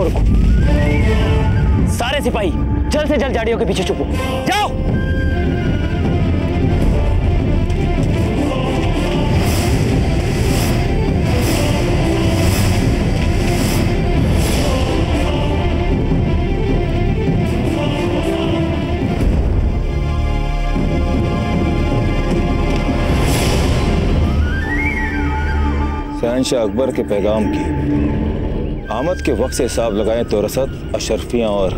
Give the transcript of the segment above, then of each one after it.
रुको रुको, सारे सिपाही जल्द से जल्द झाड़ियों के पीछे छुपो, जाओ। शहंशाह अकबर के पैगाम की आमद के वक्त से हिसाब लगाएं तो रसद, अशरफियां और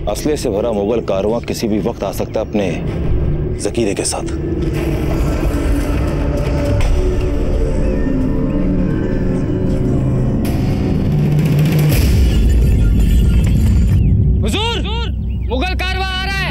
असले से भरा मुगल कारवां किसी भी वक्त आ सकता है अपने जकीरे के साथ। हुजूर, मुगल कारवां आ रहा है।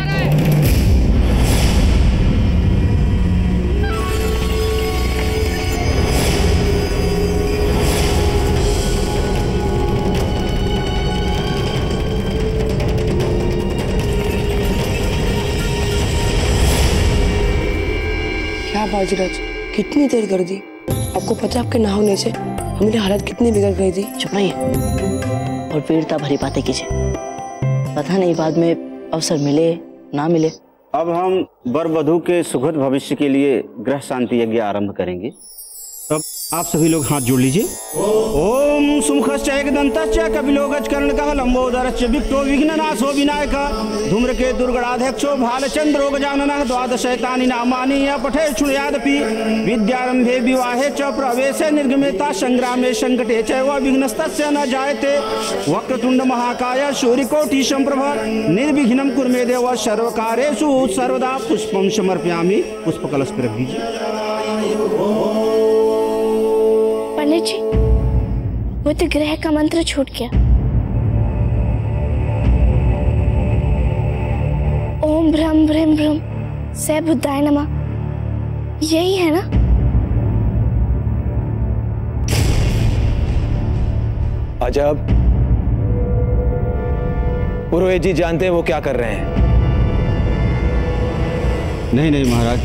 क्या बाजीराज, कितनी देर कर दी? आपको पता है आपके ना होने से हमारी हालत कितनी बिगड़ गई थी। चुप रहिए और वीरता भरी बातें कीजिए। पता नहीं बाद में अवसर मिले ना मिले। अब हम वर वधू के सुखद भविष्य के लिए ग्रह शांति यज्ञ आरंभ करेंगे। तब आप सभी लोग हाथ जोड़ लीजिए। ओम सुमुखश्च एकदन्तश्च कपिलोगजकर्णकः लंबोदरश्च विक्टो विघ्ननाशो विनायकः धूम्रकेतुः दुर्गणाध्यक्षो भालचन्द्रो गजाननः द्वादशैतानि नामानि यः पठेत् शृणुयादपि विद्यारंभे विवाहे च प्रवेशे निर्गमेता संग्रामे संकटे चैव विघ्नस्तस्य न जायते वक्रतुंड महाकाय सूर्यकोटि संप्रभ निर्विघ्नं कुरु मे देव सर्वकार्येषु सर्वदा। पुष्पं समर्पयामि। पुष्पकलश पर रख दीजिए। पंडित जी, वो तो ग्रह का मंत्र छूट गया। ओम भ्रम भ्रम भ्रम से बुद्धाय नमः, यही है ना? अजब, पुरोहित जी जानते हैं वो क्या कर रहे हैं? नहीं नहीं महाराज,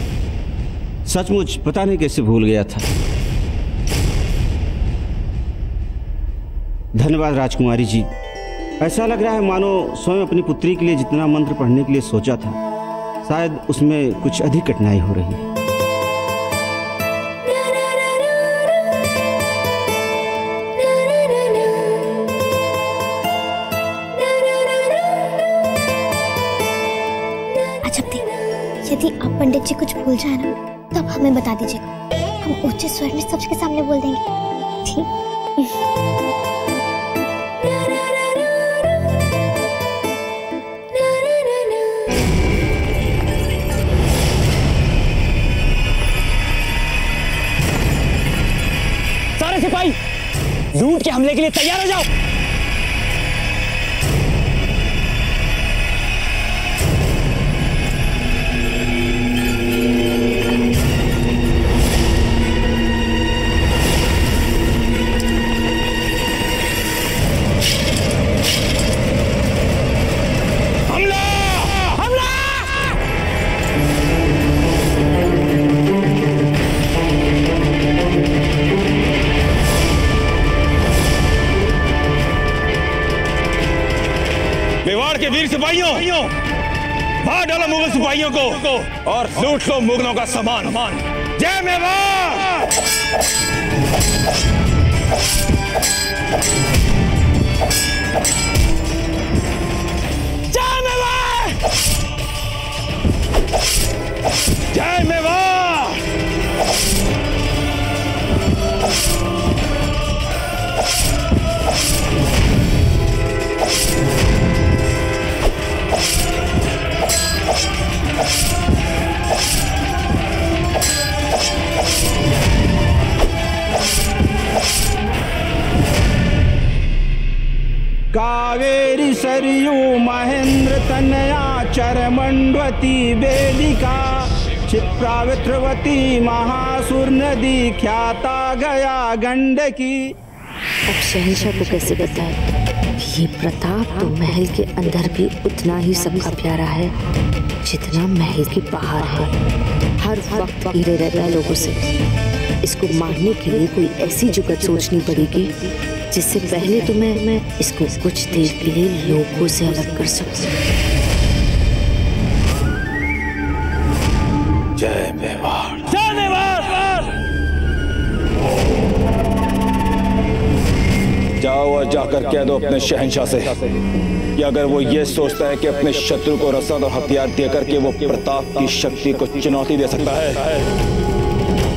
सचमुच पता नहीं कैसे भूल गया था। धन्यवाद राजकुमारी जी। ऐसा लग रहा है मानो स्वयं अपनी पुत्री के लिए जितना मंत्र पढ़ने के लिए सोचा था, शायद उसमें कुछ अधिक कठिनाई हो रही है। अजब थी, यदि आप पंडित जी कुछ भूल जाए ना तो आप हमें बता दीजिएगा, हम ऊंचे स्वर में सबके सामने बोल देंगे। ठीक? सारे सिपाही लूट के हमले के लिए तैयार हो जाओ। मेवाड़ के वीर सिपाहियों, मार डालो मुगल सिपाहियों को और लूट लो मुगलों का सामान। जय मेवाड़! जय मेवाड़! जय मेवाड़! कावेरी सरयू महेंद्र तनया चरमंडवती वेदिका क्षिप्रावित्रवती महासुर नदी ख्याता गया गंडकी। अब शहंशाह को कैसे बताए? ये प्रताप तो महल के अंदर भी उतना ही सबका प्यारा है जितना महल के बाहर है। हर वक्त घिरे रहता है लोगों से। इसको मारने के लिए कोई ऐसी जुगत सोचनी पड़ेगी जिससे पहले तो मैं इसको कुछ देर के लिए लोगों से अलग कर सकूं। जय मेवाड़। जय मेवाड़। जाओ और जाकर कह दो अपने शहंशाह से कि अगर वो ये सोचता है कि अपने शत्रु को रसद और हथियार देकर के वो प्रताप की शक्ति को चुनौती दे सकता है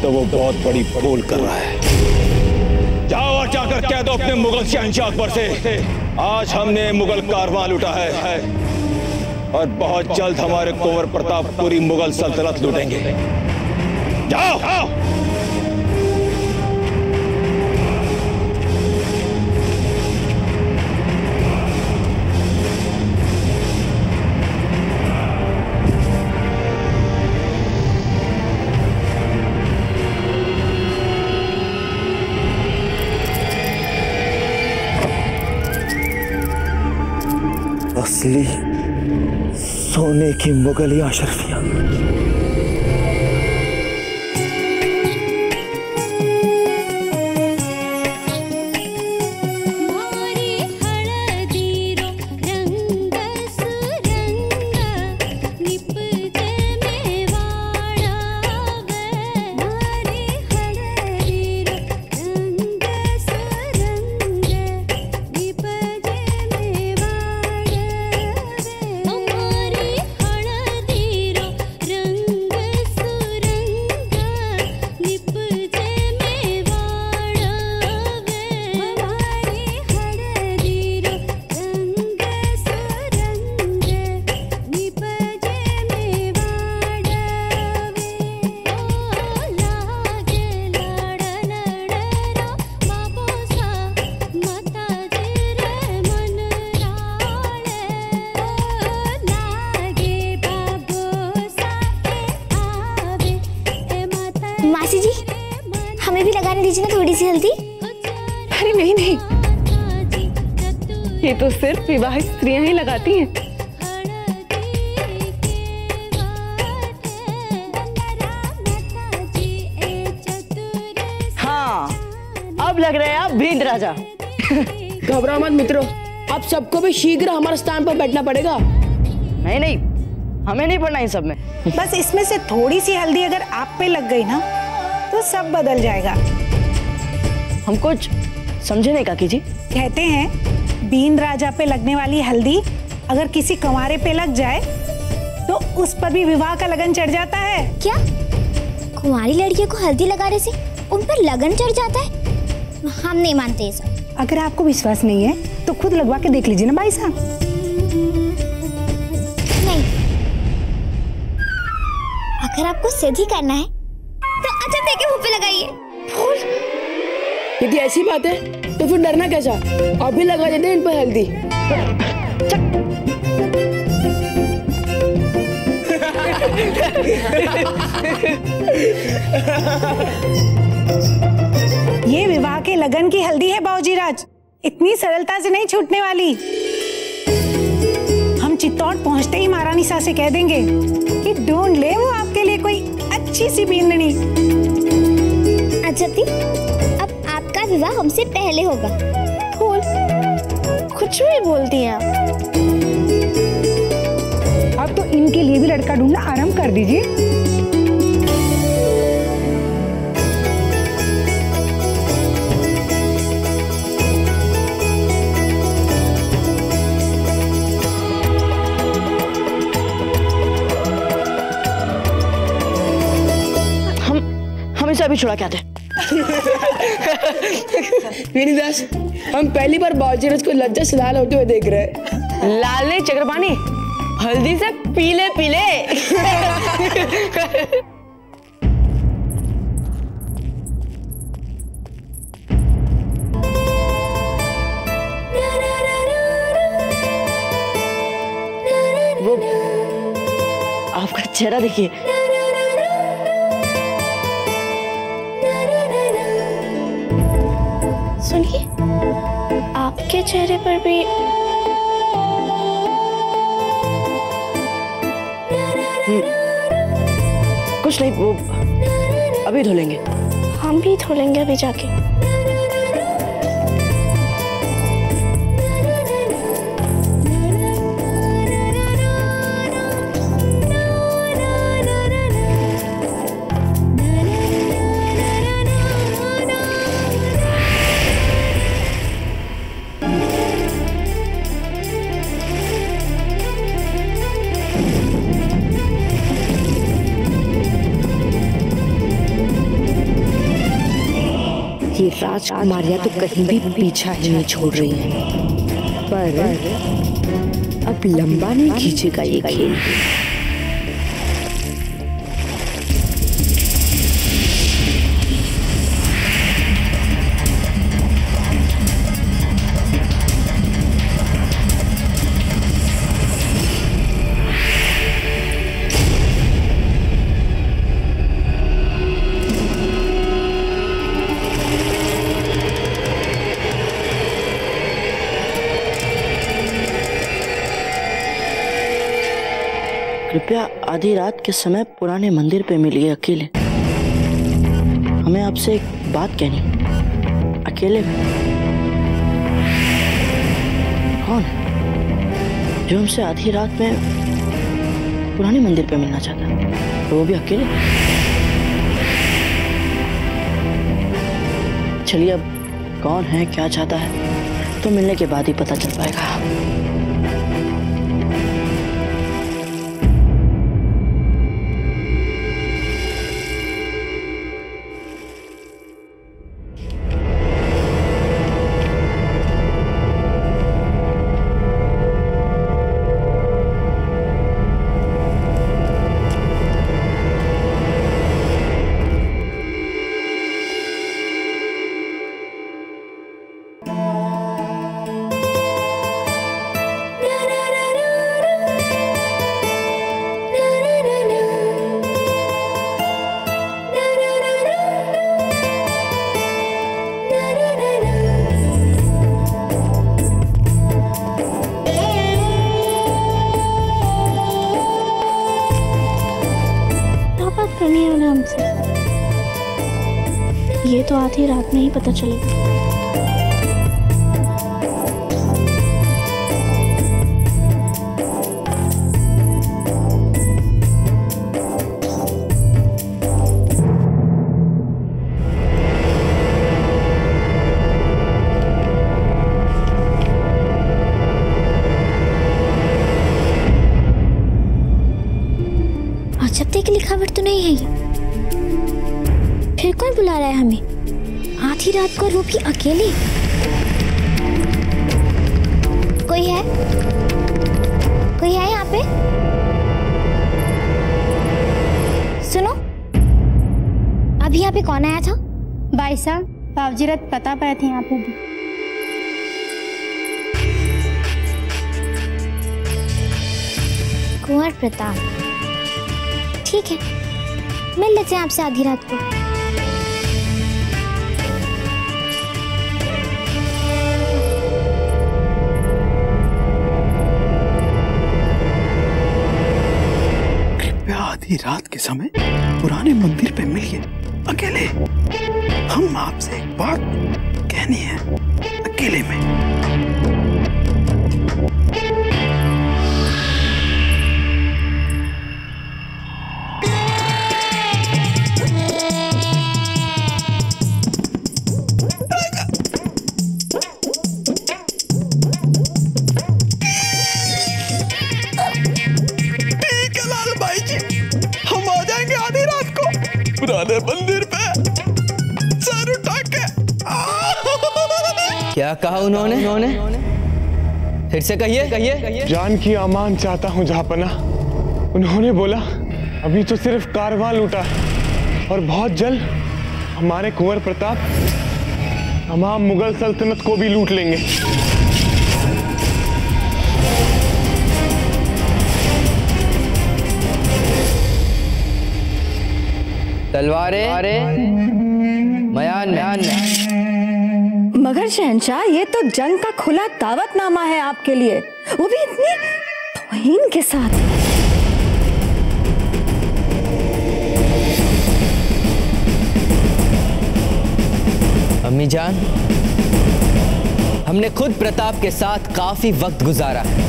तो वो बहुत बड़ी भूल कर रहा है। जाओ और जाकर कह दो अपने मुगल शहंशाह अकबर से आज हमने मुगल कारवां लूटा है और बहुत जल्द हमारे कुंवर प्रताप पूरी मुगल सल्तनत लूटेंगे। जाओ। असली सोने की मुगलिया अशरफिया। मासी जी, हमें भी लगाने दीजिए ना थोड़ी सी हल्दी। अरे नहीं नहीं, ये तो सिर्फ विवाहित स्त्रियां ही लगाती हैं। हाँ, अब लग रहे हैं आप भींड राजा। घबराओ मत मित्रों, अब सबको भी शीघ्र हमारे स्थान पर बैठना पड़ेगा। नहीं नहीं, हमें नहीं पड़ना इन सब में। बस इसमें से थोड़ी सी हल्दी अगर आप पे लग गई ना तो सब बदल जाएगा। हम कुछ समझे नहीं काकी जी। कहते हैं बीन राजा पे लगने वाली हल्दी अगर किसी कुंवारे पे लग जाए तो उस पर भी विवाह का लगन चढ़ जाता है। क्या कुंवारी लड़कियों को हल्दी लगाने से उन पर लगन चढ़ जाता है? हम नहीं मानते ये सब। अगर आपको विश्वास नहीं है तो खुद लगवा के देख लीजिए ना भाई साहब। नहीं, अगर आपको सीधी करना है तो अच्छा देखे मुंह पे लगाइए। यदि ऐसी बात है तो फिर डरना कैसा, अभी लगा देते हैं इन पर हल्दी। ये विवाह के लगन की हल्दी है बाबूजी राज, इतनी सरलता से नहीं छूटने वाली। हम चित्तौड़ पहुंचते ही महारानी सा से कह देंगे कि ढूंढ ले वो आपके लिए कोई अच्छी सी बींदनी। अच्छा दी, अब आपका विवाह हमसे पहले होगा। फूल, कुछ भी बोलती हैं आप। अब तो इनके लिए भी लड़का ढूंढना आरंभ कर दीजिए। हम इसे अभी छुड़ा के आते। विनीदास, हम पहली बार बाजीराज को लज्जा से लाल होते हुए देख रहे हैं। लाल नहीं चक्रपाणी, हल्दी से पीले पीले। वो आपका चेहरा देखिए। सुनिए, आपके चेहरे पर भी कुछ नहीं, वो अभी धुलेंगे। हम भी धो लेंगे अभी जाके। ये राजकुमारियां तो कहीं भी पीछा ही नहीं छोड़ रही हैं, पर अब लंबा नहीं खींचेगा ये खेल। कृपया आधी रात के समय पुराने मंदिर पे मिलिए अकेले। हमें आपसे एक बात कहनी, अकेले में। कौन है जो हमसे आधी रात में पुराने मंदिर पे मिलना चाहता है, तो वो भी अकेले? चलिए, अब कौन है, क्या चाहता है, तो मिलने के बाद ही पता चल पाएगा। करनी है उन्हें हमसे, ये तो आधी रात में ही पता चलेगा। अजब की लिखावट तो नहीं है ये। फिर कौन बुला रहा है हमें आधी रात को, वो भी अकेले? कोई है? कोई है यहाँ पे? सुनो, अभी यहाँ पे कौन आया था? भाई साहब, बाबजीरत पता पाए थे यहाँ पे भी। कुंवर प्रताप, ठीक है, मिल लेते हैं आपसे आधी रात को। कृपया आधी रात के समय पुराने मंदिर पे मिलिए अकेले। हम आपसे एक बात कहनी है अकेले में। पुराने मंदिर पे सर उठा के। क्या कहा उन्होंने? फिर से कहिए। जान की अमान चाहता हूँ जहाँपना। उन्होंने बोला अभी तो सिर्फ कारवां लूटा और बहुत जल्द हमारे कुंवर प्रताप तमाम मुगल सल्तनत को भी लूट लेंगे। तलवारें मयान में। मगर शहंशाह, ये तो जंग का खुला दावतनामा है आपके लिए, वो भी इतनी तौहीन के साथ। अम्मी जान, हमने खुद प्रताप के साथ काफी वक्त गुजारा है।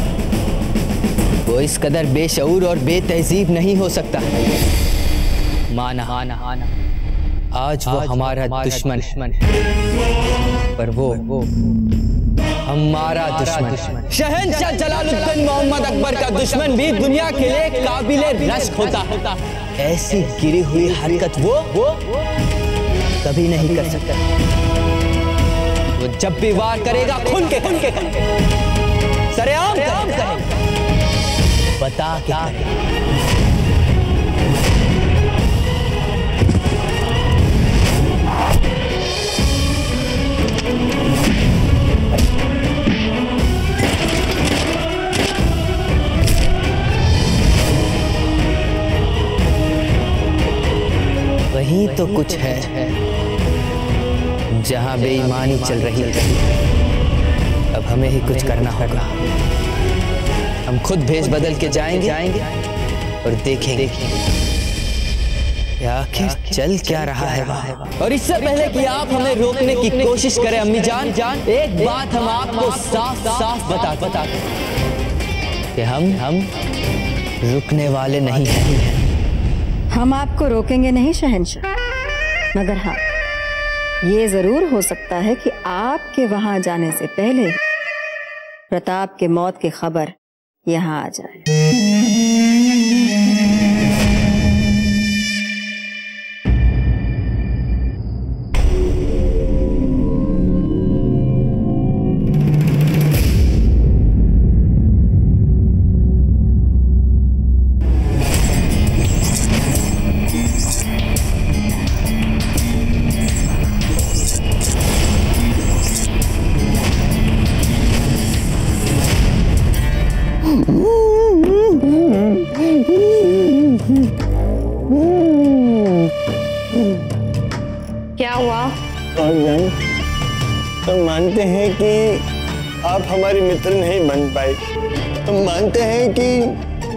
वो इस कदर बेशऊर और बेतहजीब नहीं हो सकता। माना आज वो हमारा दुश्मन है, पर वो हमारा दुश्मन। शहंशाह जलालुद्दीन मोहम्मद अकबर का दुश्मन भी दुनिया के लिए काबिले रश्क होता। ऐसी गिरी हुई हरकत वो कभी नहीं कर सकता। वो जब भी वार करेगा खुल के सरेआम करेगा, बता क्या वही तो कुछ है जहां बेईमानी चल रही है। अब हमें ही कुछ करना होगा। हम खुद भेष बदल के जाएंगे और देखेंगे आखिर चल क्या रहा है वहां। और इससे पहले कि आप हमें रोकने की कोशिश करें अम्मी जान, एक बात हम आपको साफ साफ बता कि हम रुकने वाले नहीं हैं। हम आपको रोकेंगे नहीं शहंशाह, मगर हाँ, ये जरूर हो सकता है कि आपके वहां जाने से पहले प्रताप के मौत की खबर यहाँ आ जाए। क्या हुआ? हम मानते हैं कि आप हमारे मित्र नहीं बन पाए। हम मानते हैं कि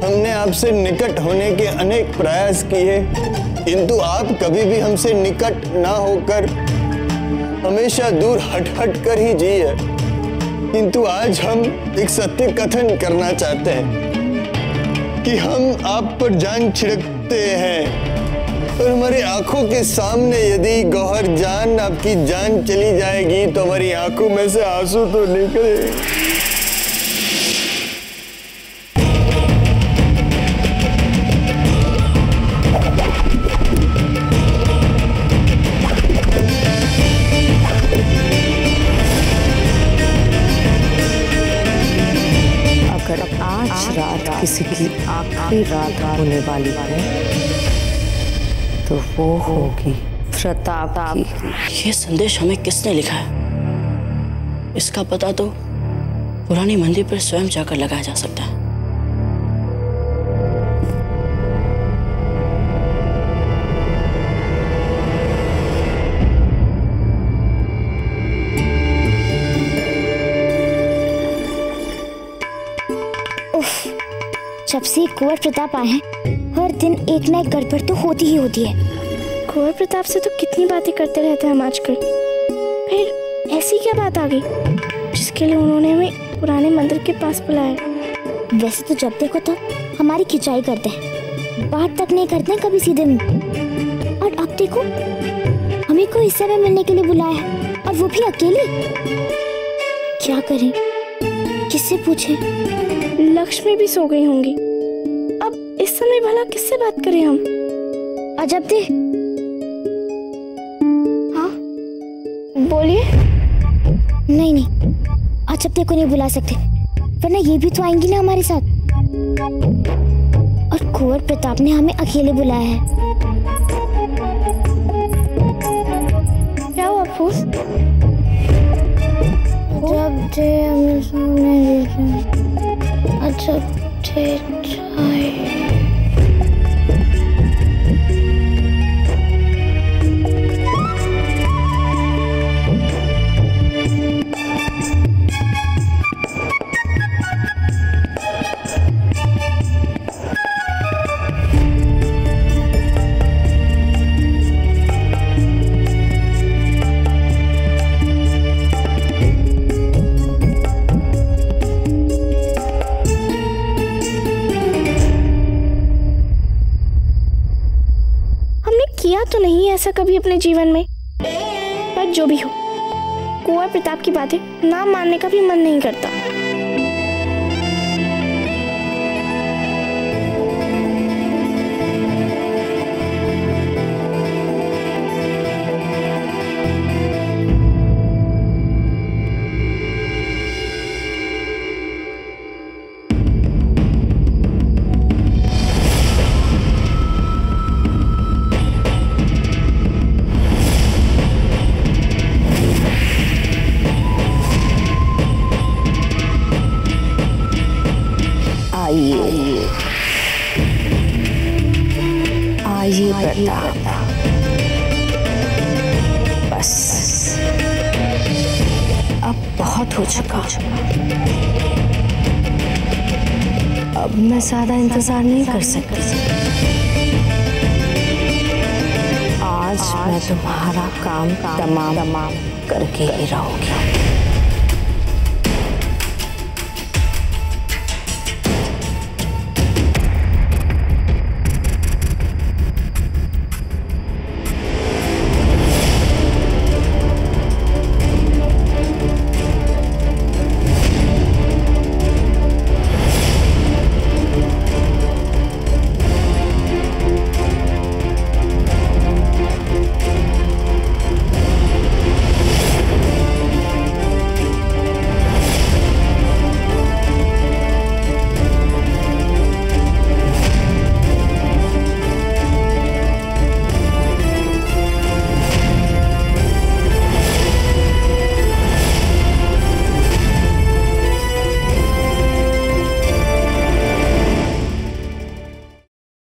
हमने आपसे निकट होने के अनेक प्रयास किए, किंतु आप कभी भी हमसे निकट ना होकर हमेशा दूर हट कर ही जिए। किंतु आज हम एक सत्य कथन करना चाहते हैं कि हम आप पर जान छिड़कते हैं, और हमारी आंखों के सामने यदि गौहर जान आपकी जान चली जाएगी तो हमारी आंखों में से आंसू तो निकले। अगर आज रात किसी की आखिरी रात होने वाली है तो वो होगी प्रताप की। ये संदेश हमें किसने लिखा है? इसका पता तो पुरानी मंदिर पर स्वयं जाकर लगाया जा सकता है। जब से कुंवर प्रताप आए हैं, हर दिन एक ना एक गड़बड़ तो होती ही होती है। कुंवर प्रताप से तो कितनी बातें करते रहते हैं हम आजकल, फिर ऐसी क्या बात आ गई जिसके लिए उन्होंने हमें पुराने मंदिर के पास बुलाया? वैसे तो जब देखो तो हमारी खिंचाई करते हैं, बात तक नहीं करते हैं कभी सीधे मुंह। और अब देखो हमें को इस समय मिलने के लिए बुलाया है, और वो भी अकेले। क्या करें, किससे पूछें? लक्ष्मी भी सो गई होंगी, अब इस समय भला किससे बात करें हम? अजब दे। हाँ बोलिए। नहीं, अजब दे को नहीं बुला सकते, वरना ये भी तो आएंगी ना हमारे साथ। और कुंवर प्रताप ने हमें अकेले बुलाया है। क्या हुआ फूस? जब दे हमें सोने दीजिए। अजब दे जाए। तो नहीं ऐसा कभी अपने जीवन में, पर जो भी हो, कुंवर प्रताप की बातें ना मानने का भी मन नहीं करता। आइए प्रताप, बस अब बहुत हो चुका। अब मैं ज्यादा इंतजार नहीं कर सकती। आज मैं तुम्हारा काम तमाम करके ही रहूंगी।